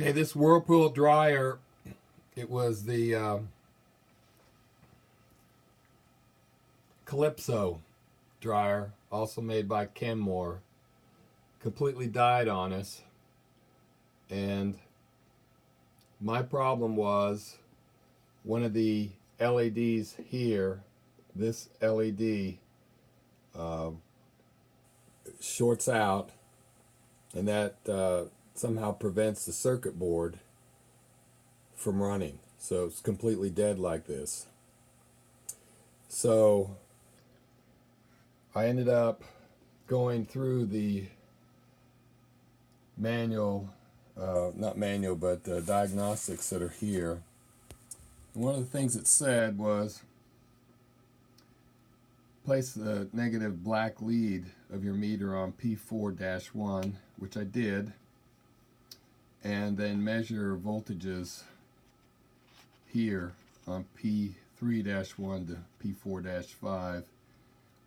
Okay, this Whirlpool dryer, it was the Calypso dryer, also made by Kenmore. Completely died on us. And my problem was one of the LEDs here, this LED, uh, shorts out, and that somehow prevents the circuit board from running. So it's completely dead like this. So I ended up going through the manual, not manual, but diagnostics that are here. And one of the things it said was place the negative black lead of your meter on P4-1, which I did, and then measure voltages here on P3-1 to P4-5.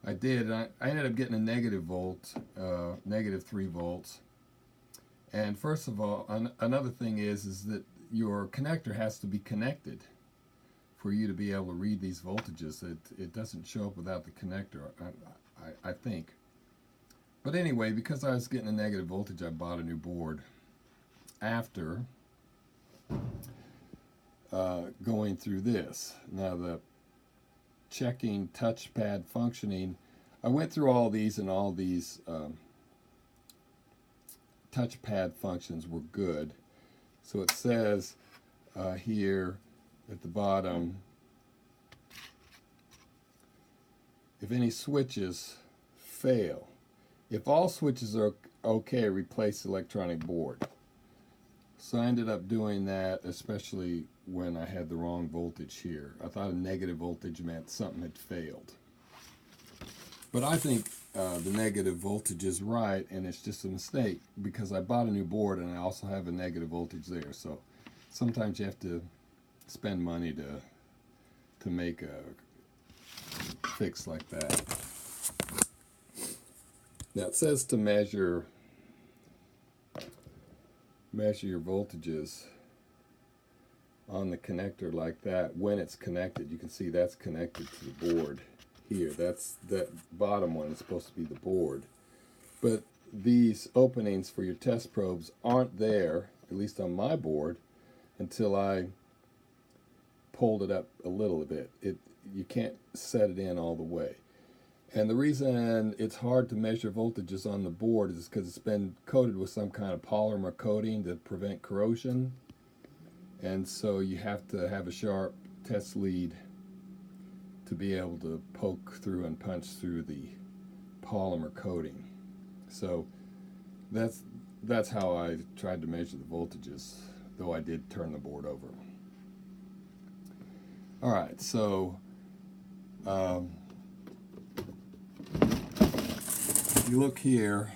I did, and I ended up getting a negative volt, negative 3 volts. And first of all, another thing is that your connector has to be connected for you to be able to read these voltages. It doesn't show up without the connector, I think. But anyway, because I was getting a negative voltage, I bought a new board after going through this. Now, the checking touchpad functioning, I went through all these, and all these touchpad functions were good. So it says here at the bottom, if any switches fail, if all switches are okay, replace the electronic board. So I ended up doing that, especially when I had the wrong voltage here. I thought a negative voltage meant something had failed. But I think the negative voltage is right, and it's just a mistake because I bought a new board and I also have a negative voltage there. So sometimes you have to spend money to make a fix like that. Now it says to measure your voltages on the connector like that when it's connected. You can see that's connected to the board here. That bottom one is supposed to be the board. But these openings for your test probes aren't there, at least on my board, until I pulled it up a little bit. You can't set it in all the way. And the reason it's hard to measure voltages on the board is because it's been coated with some kind of polymer coating to prevent corrosion. And so you have to have a sharp test lead to be able to poke through and punch through the polymer coating. So that's how I tried to measure the voltages, though I did turn the board over. All right, so if you look here,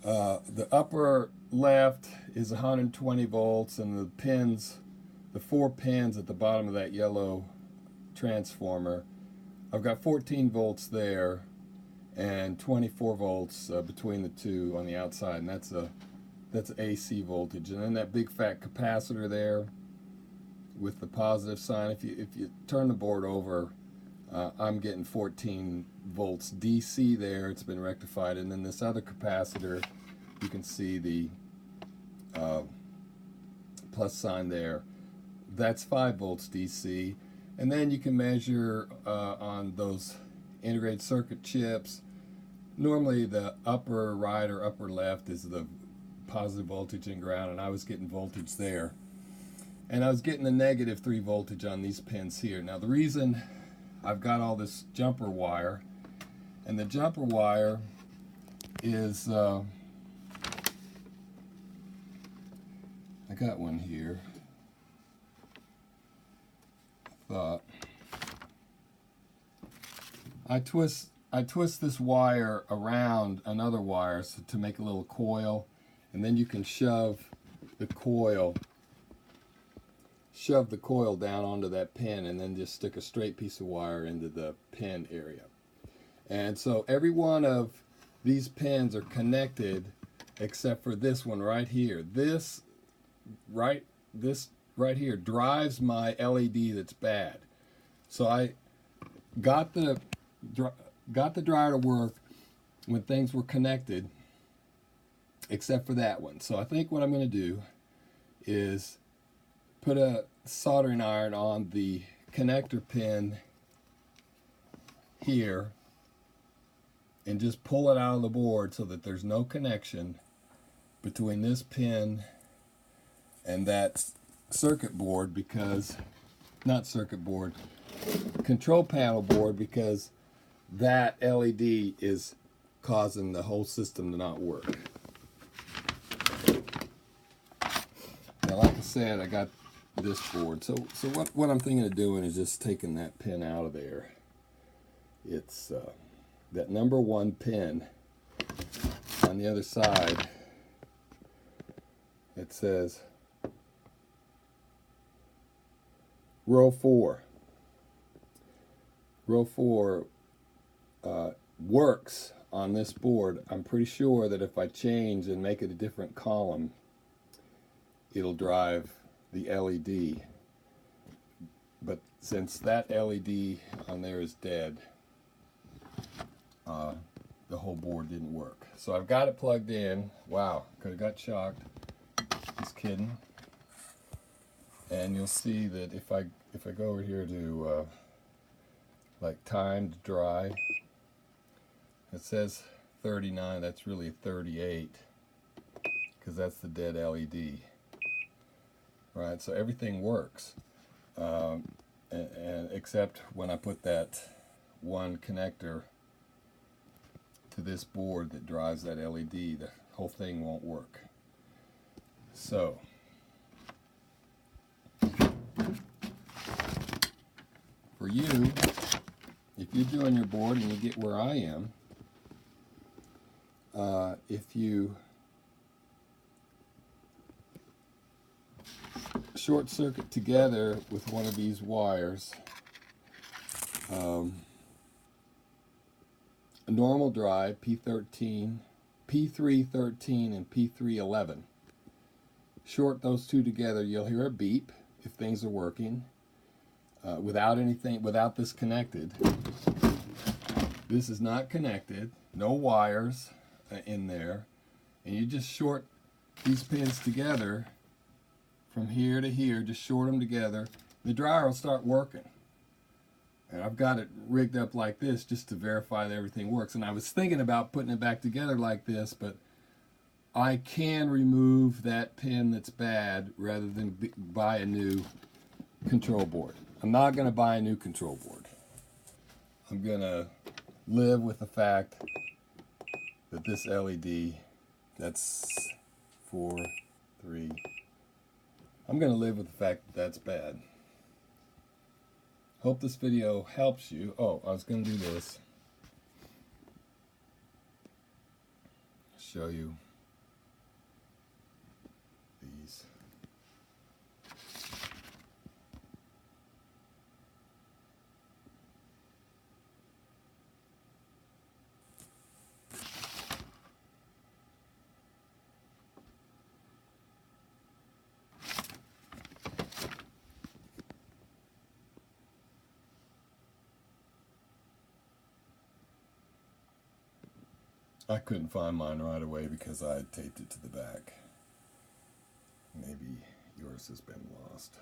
the upper left is 120 volts, and the 4 pins at the bottom of that yellow transformer, I've got 14 volts there and 24 volts between the two on the outside, and that's AC voltage. And then that big fat capacitor there with the positive sign, if you turn the board over, I'm getting 14 volts DC there. It's been rectified. And then this other capacitor, you can see the plus sign there. That's 5 volts DC. And then you can measure on those integrated circuit chips. Normally the upper right or upper left is the positive voltage and ground, and I was getting voltage there. And I was getting a negative 3 voltage on these pins here. Now the reason I've got all this jumper wire, and the jumper wire is, I got one here, I twist this wire around another wire to make a little coil, and then you can shove the coil down onto that pin, and then just stick a straight piece of wire into the pin area. And so every one of these pins are connected except for this one right here. This right here drives my LED that's bad. So I got the dryer to work when things were connected except for that one. So I think what I'm going to do is put a soldering iron on the connector pin here and just pull it out of the board so that there's no connection between this pin and that circuit board, because not circuit board, control panel board, because that LED is causing the whole system to not work. Now, like I said, I got this board. So what I'm thinking of doing is just taking that pin out of there. It's that number 1 pin on the other side. It says row 4. Row 4 works on this board. I'm pretty sure that if I change and make it a different column, it'll drive the LED. But since that LED on there is dead, the whole board didn't work. So I've got it plugged in. Wow, could have got shocked. Just kidding. And you'll see that if I go over here to like timed dry, it says 39. That's really 38 because that's the dead LED. Right, so everything works, and except when I put that one connector to this board that drives that LED, the whole thing won't work. So for you, if you're doing your board and you get where I am, if you short circuit together with one of these wires, a normal drive, P13, P313 and P311. Short those two together, you'll hear a beep if things are working. Without this connected. This is not connected, no wires in there, and you just short these pins together from here to here, just short them together. The dryer will start working. And I've got it rigged up like this just to verify that everything works. And I was thinking about putting it back together like this, but I can remove that pin that's bad rather than buy a new control board. I'm not going to buy a new control board. I'm going to live with the fact that this LED, that's 4, 3. I'm going to live with the fact that that's bad. Hope this video helps you. Oh, I was going to do this. Show you these. I couldn't find mine right away because I had taped it to the back. Maybe yours has been lost.